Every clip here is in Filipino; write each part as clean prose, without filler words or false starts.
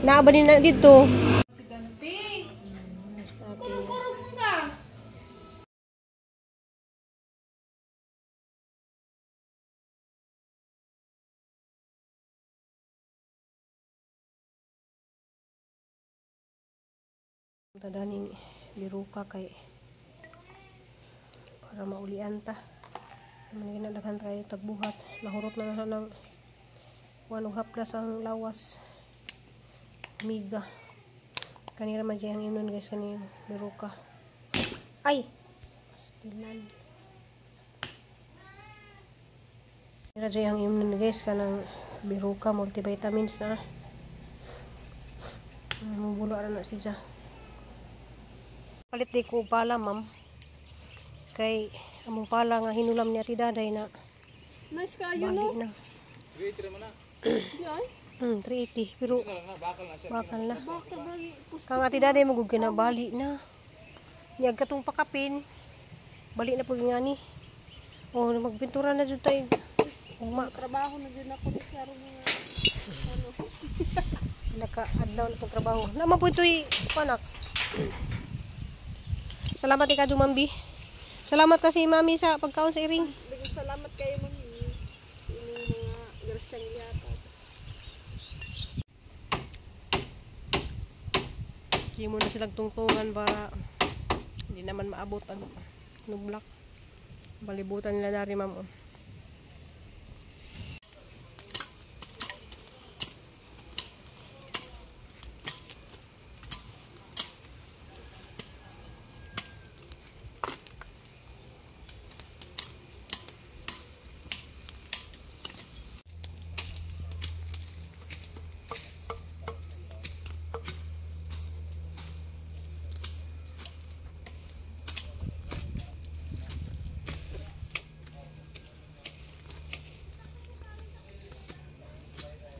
Naaba din na dito. Tadaning biruka kay para maulian ta. Naman ginadaghan tayo tagbuhat. Nahurot na ng wanog haplas ang lawas. Miga. Kanina man siya ang inon guys kanina biruka. Ay! Pastilan. Kanina siya ang inon guys kanang biruka multivitamins na. Mubula na siya. Palit di ko pala ma'am kay among pala nga hinulam niya ti daday na nice kayo bali no na 380 naman na yan 380 pero bakal na kang ati daday magug na bali na niyag katong pakapin bali na pud nga ni oh magpintura na jud tay trabaho na jud ako ni saro mga ano naka-adlaw na pag trabaho naman po ito'y panak. Salamat ikaw, Mambi. Salamat kasi, Mami, sa pagkaon sa iring. Salamat kayo, Mami. Ini mga garsang yata. Hindi mo na silang tungtungan para hindi naman maabot ang nublak. Balibutan nila dari, Ma'am.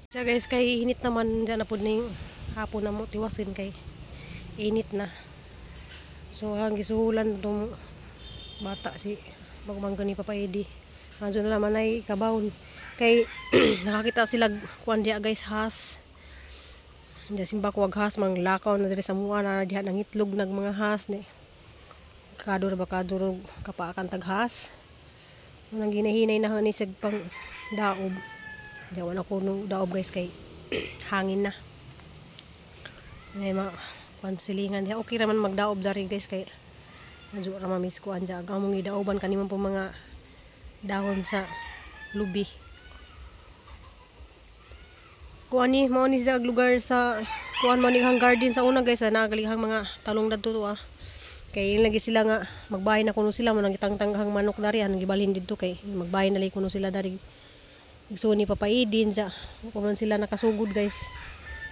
So guys, kay init naman dyan na po na yung hapon na mo tiwasin kay init na. So ang gisuhulan itong bata si magmangga ni Papa Eddie. Nandiyo na naman ay kabawon. Kay nakakita sila kuan diya guys has. Diya simba ko has mang lakaw na diri sa mua na diha nang itlog nag mga has ni. Kador ba kador kapaakan tag has. Nang ginahinay na ni sig pang daob. Diyan ako nung daob guys kay hangin na. Ngay ma konsilingan diha. Okay raman magdaob dari guys kay medyo ra mamis ko anja gamong gidaoban kanimo po mga dahon sa lubi. Kuan ni mao ni sa lugar sa kuan mo ning garden sa una guys nagalihang mga talong dadto to Kay lagi sila nga magbahay na kuno sila mo nang gitangtanghang manok dari ang gibalhin didto kay magbahay na lay kuno sila dari. So ni Papa Edin sa kuman sila nakasugod guys.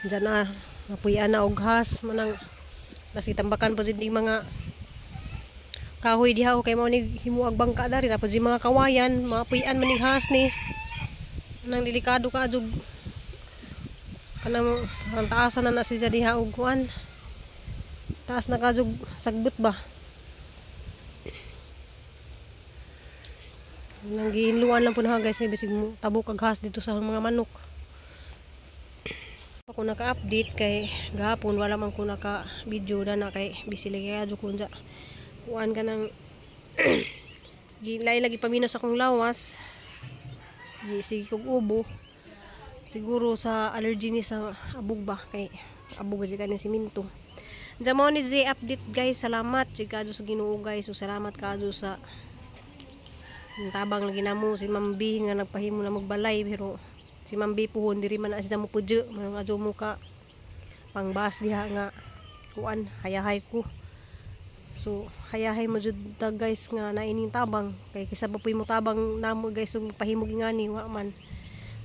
Diyan na napuy-an na og has manang kasi tambakan po din mga kahoy diha kay mao ni himuag bangka dari tapos di mga kawayan mapuy-an maning has ni nang delikado ka jug kanang ang taasan na siya diha og kuan taas na ka jug sagbot ba nang giinluan lang po na guys bisig tabok ag has dito sa mga manok. Ako naka-update kay gahapon wala man ko naka-video na kay busy lagi adto kun sa kuan ka nang gilay lagi paminos akong lawas. Sige kog ubo. Siguro sa allergy ni sa abog ba kay abog kasi kanin siminto. Diyan mo ni Z update guys. Salamat jigado sa Ginoo guys. So salamat kaado sa tabang lagi namo si Mambi nga nagpahimo na magbalay pero si Mambi puhon diri man asya mo pudyo mga adyo mo ka pangbas diha nga kuan hayahay ko. So hayahay mo jud ta guys nga naining tabang kay kisa ba puy mo tabang namo guys ug pahimo gingani wa man.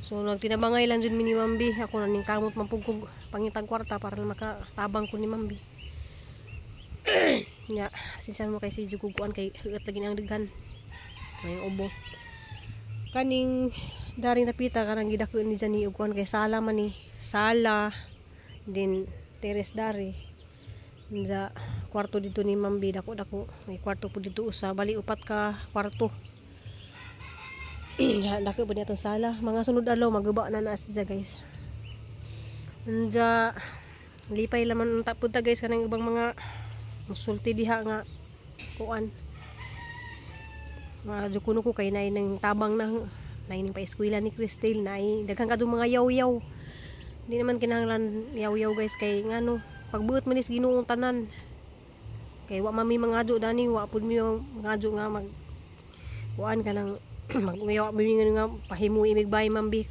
So nagtinabangay lang jud mi ni Mambi ako na ning kamot man pugkog pangitag kwarta para makatabang ko ni Mambi. Nya sinsan mo kay si juguguan kay ugat lagi nang daghan. May ubo. Kaning dari napita kanang gidako ni Jani ug kuan kay sala man ni sala din teres dari. Sa kwarto dito ni Mambi dako may kwarto po dito usa bali upat ka kwarto. Dako po niya sala mga sunod adlaw maguba na siya guys. Unja Lipay laman ta punta guys kanang ibang mga musulti diha nga kuan. Mga jukuno ko kay nay nang tabang na ning pa eskwela ni Cristel nay daghang kadto mga yaw-yaw. Di naman kinahanglan yaw-yaw guys kay ngano pagbuot man is Ginoong tanan. Kay wa mami mangadyo dani wa pud mi mangadyo nga mag kuan ka lang magmayaw mi nga pahimu imig bay mambi.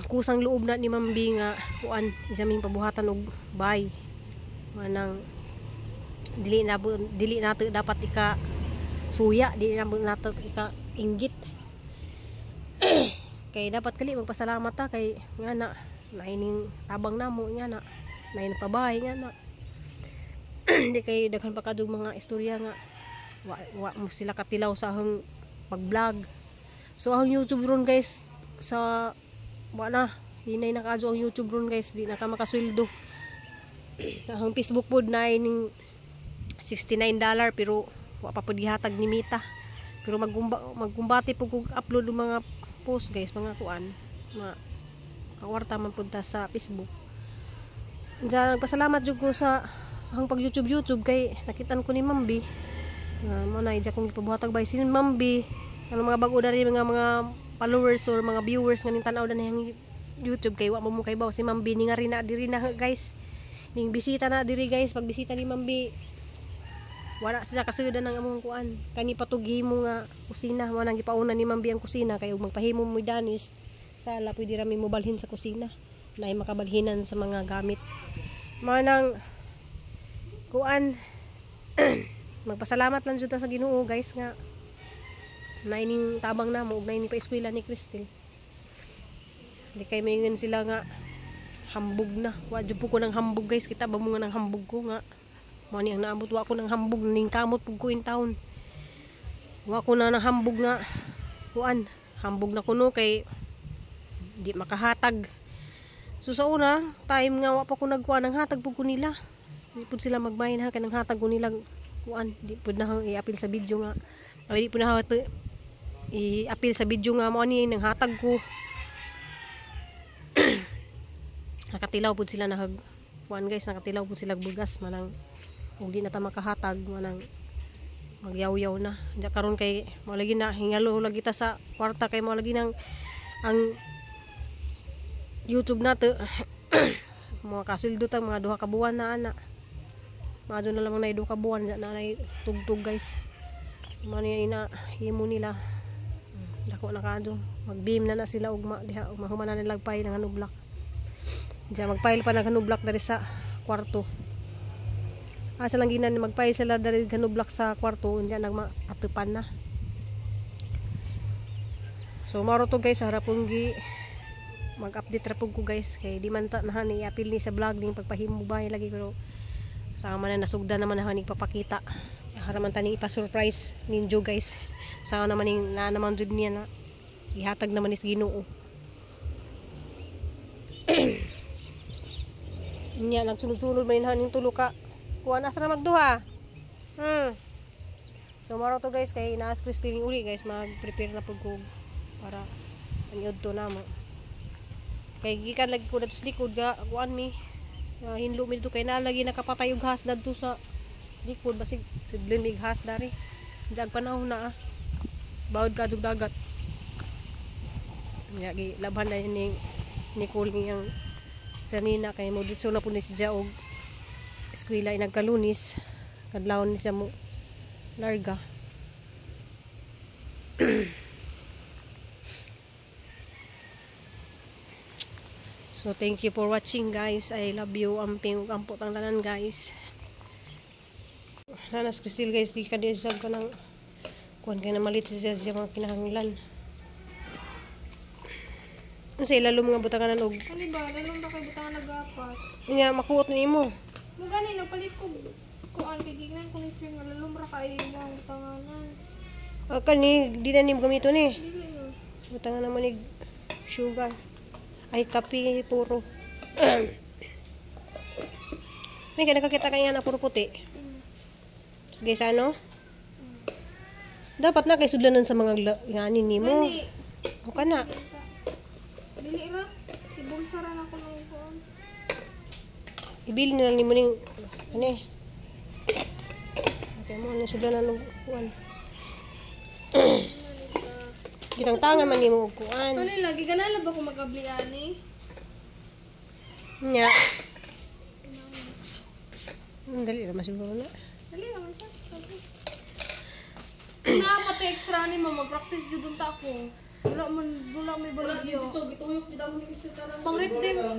Kusang loob na ni mambi nga kuan isa ming pabuhatan og bay. Manang dili nato dapat ika suya, dili nato ika inggit. Kay dapat kali magpasalamat ta kay nga na naining tabang namo nga na nain pabay nga na. Di kay daghan pa kadug mga istorya nga wa mo sila katilaw sa ahong pag-vlog. So ang YouTube ron guys sa wala hinay na kadto ang YouTube ron guys, di na ka makasweldo. Ang Facebook pod na ning $69 pero wa pa pud gihatag ni Mita. Pero maggumbati pud kog upload ng mga post guys, mga kuan, mga kawarta man pud ta sa Facebook. Diyan nagpasalamat jud ko sa ang pag YouTube kay nakitan ko ni Mambi. Mo na ija kong ipabuhatag bay sin Mambi. Ano mga bag-o dari mga followers or mga viewers nga ning tan-aw na yang YouTube kay wa mo kay baw si Mambi ni nga rin na diri na guys. Ning bisita na diri guys, pag bisita ni Mambi wala siya kasuda ng among kuan. Kani patugi mo nga kusina, mo nang gipauna ni Mambi ang kusina kay ug magpahimo mo danis. Sala pwede ra mi mobalhin sa kusina. Nay makabalhinan sa mga gamit. Manang kuan magpasalamat lang jud ta sa Ginoo guys nga naining tabang namo ug naining pa eskwela ni Cristel. Di kay mayngon sila nga hambog na. Wa jud po ko nang hambog guys, kita ba mo nga nang hambog ko nga. Mo ni ang naabot wa ko nang hambog ning kamot pug ko in town. Wa ko na nang hambog nga kuan, hambog na kuno kay di makahatag. So sa una time nga wa pa ko nagkuan nang hatag pug ko nila. Di pud sila magbahin ha kanang hatag ko nila kuan, di pud na i-apil sa video nga. Ay di pud na i-apil sa video nga mo ani nang hatag ko. Nakatilaw pud sila na kuan guys, nakatilaw pud sila bugas manang ug di na ta makahatag manang magyaw-yaw na. Diya karon kay mo lagi na hingalo lagi ta sa kwarta kay mo lagi nang ang YouTube nato mga kasildo ta mga 2 ka buwan na ana. Maado na lang na 2 ka buwan na tugtog guys. So man ina himo nila. Dako na kadto. Mag-beam na sila ug diha ug mahuman na nilag pay ng hanublak. Diya magpile pa ng hanublak dari sa kwarto. Asa lang ginan magpile sila dari hanublak sa kwarto unya nagmaatupan na. So maro to guys harap kong mag-update ra pug ko guys kay di man ta nahan i-apil ni sa vlog ning pagpahimo bay lagi pero sa man na nasugda naman na ning papakita. Haraman tani ipa-surprise ninyo guys. Sa naman ning na naman jud niya na ihatag naman ni Ginoo. Nya nagsunod-sunod man ning tulo ka. Kuan asa na magduha. So maro to guys kay naas Cristel uli guys, mag-prepare na pud ko para paniud to na mo. Kay gikan lagi ko dito sa likod ga kuan mi. Hinlo mi dito kay nalagi nakapatay og has dadto sa likod basig sidlin mig has dari. Jag panahon na bawod ka og dagat. Nya gi labhan na ning Nicole ngiyang sanina kay mo dito na pud ni siya og eskwela nagkalunis kadlawon ni siya mo larga. So thank you for watching guys. I love you. Amping ug ampot ang tanan guys. Nanas Cristel guys, di ka disag ko ng kuan kay na malit siya mga kinahanglan. Kasi lalom nga butangan og. Kani ba lalom ba kay butangan nagapas? Nga makuot nimo. Mo gani nagpalit ko kuan kay gignan ko ni sir nga lalom ra kay mga butanganan. Kani di na nim gamito ni. Dili no. Butangan naman ig sugar. Ay kape puro. May nakakita kaya na puro puti. Sige sa ano? Dapat na kay sudlanan sa mga nganin nimo. O kana. Dili ra. Ibulsa ra na ko nung kuan. ibili na lang ni mo ning ano okay mo na sila na kuan. Kitang tangan man nimo og kuan. Kani lagi ganala ba ko mag-abli ani? Nya. Dali ra masiguro na. Dali naman siya. Na pati extra ni mo mag-practice jud unta ako. Wala may baligyo. Dito gituyok di damo ni kisitaran. Pang rhythm.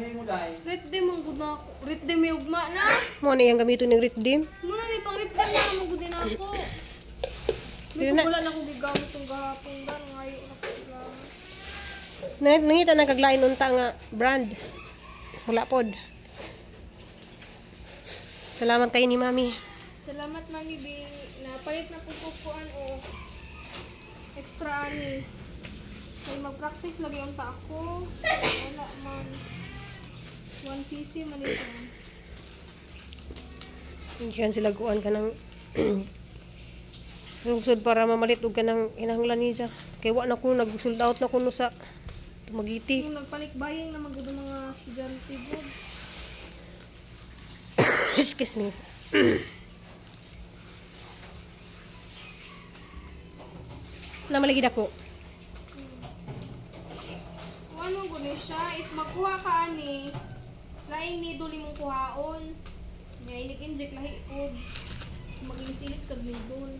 Rhythm ang gud na ako. Rhythm may ugma na. Mo na yang gamiton ning rhythm. Muna ni pang rhythm na mo gud din ako. May wala na akong gigamit yung gahapon dan ngayon na ko gigamit. Nangita na kaglain unta nga brand. Wala pod. Salamat kay ni Mami. Salamat Mami Bing. Napalit na po kuan o extra ani. Kay mag-practice lagi unta ako. Wala man. 1cc man ito. Diyan sila kuan ka ng lungsod para mamalit og kanang inahanglan niya. Kay wa na ko nag-sold out na kuno sa Tumagiti. Yung nagpanikbayang na magud mga estudyante po. Excuse me. Namaligid ako. Ano ko ni siya, if magkuha ka ani, laing needle imong kuhaon. Nya inig-inject lahi og maging silis kag needle.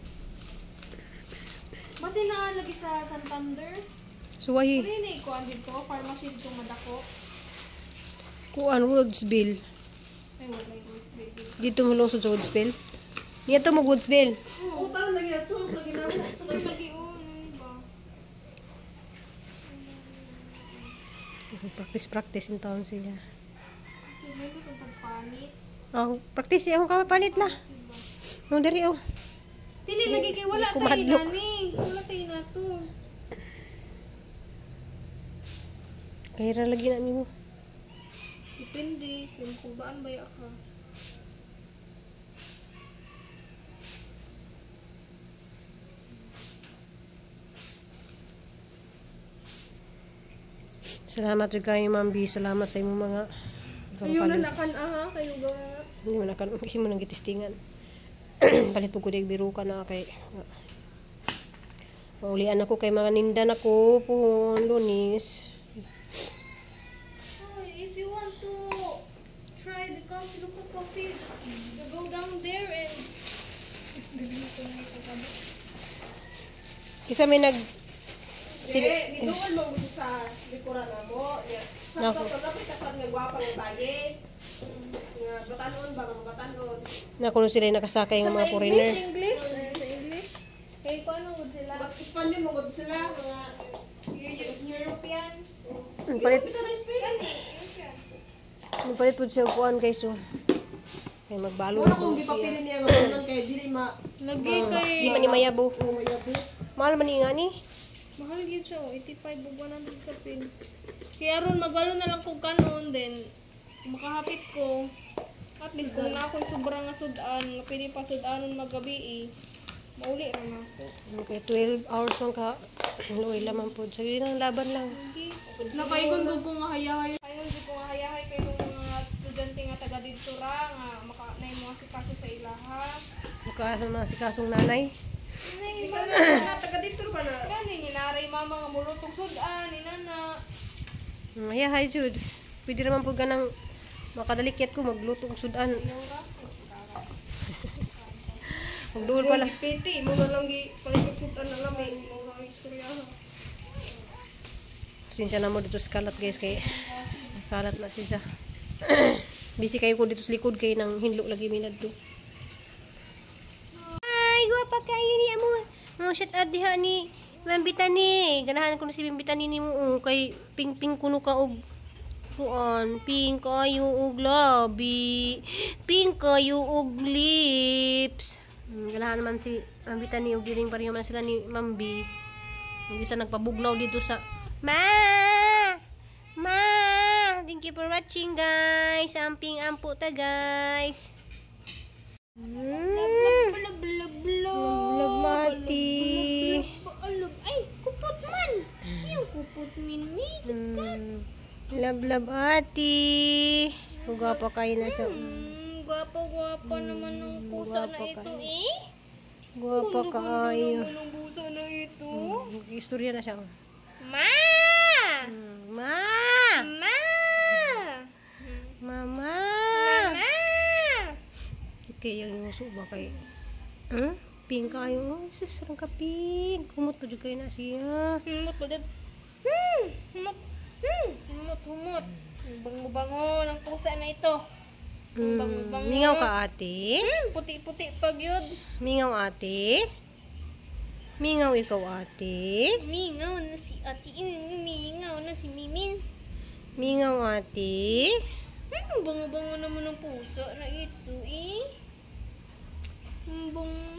Basi na lagi sa Santander. Suwahi. Pwede na ikuan dito, pharmacy dito madako. Kuan Woodsville. Ay, wala yung West Baby. Dito mo lungsod sa Woodsville. Niya to mo Woodsville. Oo, tara lagi ato, lagi na ako. Tuloy lagi o, ano ba? Practice in town sila. Kasi may itong pagpanit. Oh, practice akong kapapanit la. No diri oh. Dili lagi kay wala tayo Kumadlok. nani. Wala tayo na to. Kaya ra lagi na nimo. Depende kung baan ba ya ka. Salamat jud kayo Ma'am B. Salamat sa imong mga Kayo na nakan aha, kayo ga. hindi mo nang gitistingan. Palit po ko dig biro ka na kay maulian ako kay mga nindan ako po Lunis. Oh, if you want to try the coffee, look at coffee, just go down there and Isa may nag Binuon mo mo sa likuran na mo. Nako. Sakto ka dapat tapat nga gwapa nga baye. Nga batanon ba mga batanon. na kuno sila nakasakay ng mga foreigner. English, sa English. Kay ko ano gud sila? Mag Espanyol mo gud sila mga European. Palit Ito na Spain. palit pud siya og kuan kay so. Kay magbalo Wala ko kong gipapili niya nga unan kay dili Lagi kay Di man ni mayabo. mayabo. Mahal man ni nga ni. mahal gyud siya, 85 ug 100 ka pin. Kaya ron magwalo na lang kog kanon then makahapit ko. At least kung na ako'y sobra nga sudan, nga pwede pa sudanon magabi mauli ra na ako. Okay, 12 hours man ka. Luoy lamang po. Sige nang laban lang. Sige. Nakaingon ko nga hayahay. Ayun di ko nga hayahay kay mga estudyante nga taga dito ra nga maka na mo asikaso sa ilaha. Mukha mga si kasong nanay. Di ka na taga dito ba na? Gani ni naray mama nga mulutong sudan ni nana. Ay, hi Jude. Pwede naman po ganang makadalikyat ko magluto og sudan. Laura. Magduol pala. Piti mo na lang gi palikot na lami mga istorya. Sinsya na mo dito sa kalat guys kay kalat na siya. Busy kayo ko dito sa likod kay nang hinlo lagi minad to. Ay, guwapa kayo ni amo. Mo shout out diha ni Ma'am Bitani. Ganahan ko na si Ma'am Bitani nimo kay ping-ping kuno ka og kuan, pink kayo og labi, pink kayo og lips. Ganahan naman si Ma'am Bitani og diring pareho man sila ni Ma'am B. Ang isa nagpabugnaw dito sa Ma! Thank you for watching guys. Amping ampo ta guys. Love mati. Ay, kupot man. Yung kupot min. Love ati. Gwapo kayo na siya. Gwapa-gwapa naman ng pusa na Gwapa ito ka. eh. Gwapo kayo. Naman ng pusa na ito. Istorya na siya. Ma! Ma! Ma! Mama! Ma! Kaya yung uso ba kay... Pink kayo. Oh, sis, sarang ka pink. Humot pa dyan kayo na siya. Humot pa din. Humot. Humot. Bango-bango ng pusa na ito. Bango-bango. Mingaw ka ate? Puti-puti pag yun. Mingaw ate? Mingaw ikaw ate? Mingaw na si ate. Mingaw na si Mimin. Mingaw ate? Bango-bango naman ng pusa na ito eh. Bango.